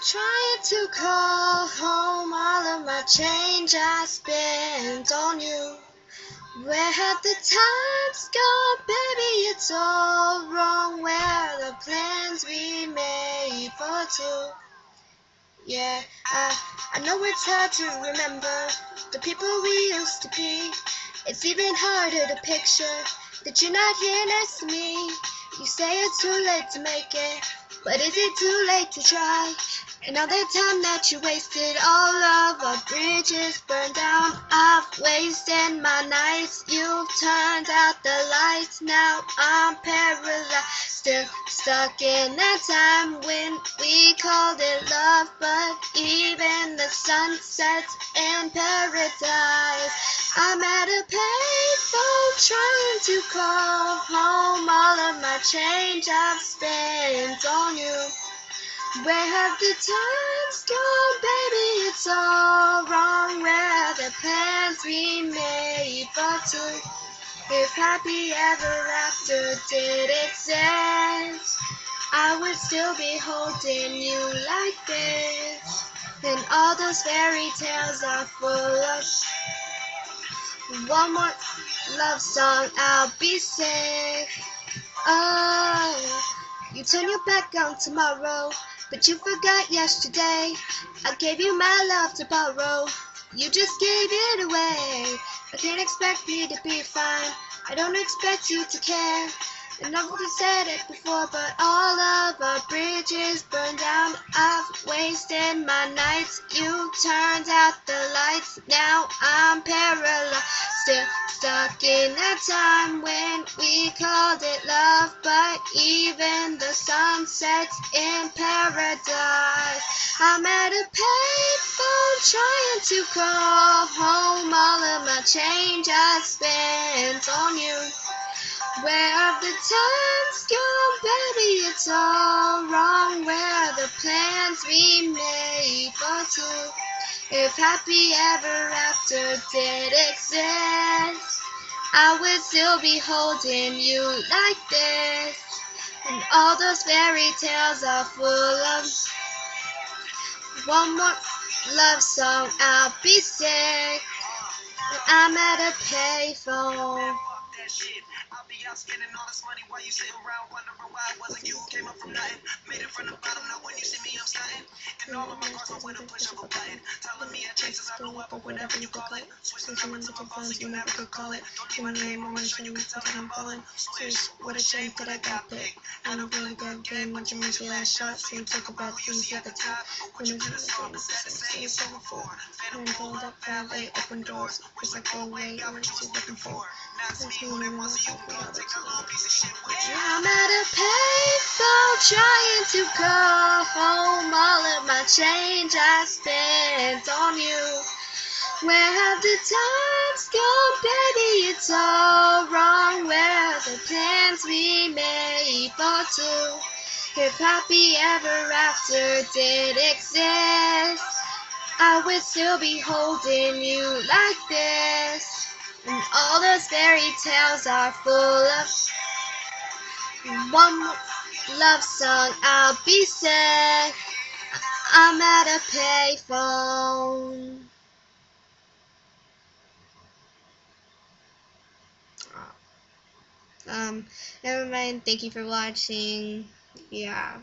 Trying to call home all of my change I spent on you. Where have the times gone, baby? It's all wrong. Where are the plans we made for two? Yeah, I know it's hard to remember the people we used to be. It's even harder to picture that you're not here next to me. You say it's too late to make it, but is it too late to try? And all the time that you wasted, all of our bridges burned down. I've wasted my nights, you've turned out the lights. Now I'm paralyzed, still stuck in that time when we called it love. But even the sun sets in paradise. I'm at a payphone trying to call home all of my change I've spent on you. Where have the times gone, baby? It's all wrong. Where are the plans we made for two? If happy ever after did exist, I would still be holding you like this. And all those fairy tales are full of one more love song, I'll be sick. Oh, you turn your back on tomorrow, but you forgot yesterday. I gave you my love to borrow, you just gave it away. I can't expect me to be fine, I don't expect you to care. And I've said it before, but all of our bridges burned down. I've wasted my nights, you turned out the lights. Now I'm paralyzed, still stuck in that time when we called it love. But even the sun sets in paradise. I'm at a payphone trying to call home all of my change I spent on you. Where have the times gone, baby? It's all wrong. Where are the plans we made for two? If happy ever after did exist, I would still be holding you like this. And all those fairy tales are full of one more love song, I'll be sick. I'm at a payphone. I'll be out spending all this money while you sit around wondering why it wasn't you who came up from nothing. Made it from the bottom, now when you see me I'm stunting. And all of my cars are with a push of a button. Telling me I changed since I blew up or whatever you call it. Switch the number to my phone so you never could call it. Don't need my name, I'm sure you can tell that I'm ballin'. Switch, what a shame that I got picked. I don't really good game, once you miss your last shot. Seems like a bad things at the top. When you finish the song, set it, say it's over for. Phantom pulled up, valet, open doors. Wish I go away, I what you looking for. That's me when it was you. I'm at a payphone trying to call home all of my change I spent on you. Where have the times gone, baby? It's all wrong. Where are the plans we made for two? If happy ever after did exist, I would still be holding you like this. And all those fairy tales are full of one more love song, I'll be sick. I'm at a payphone. Never mind. Thank you for watching. Yeah.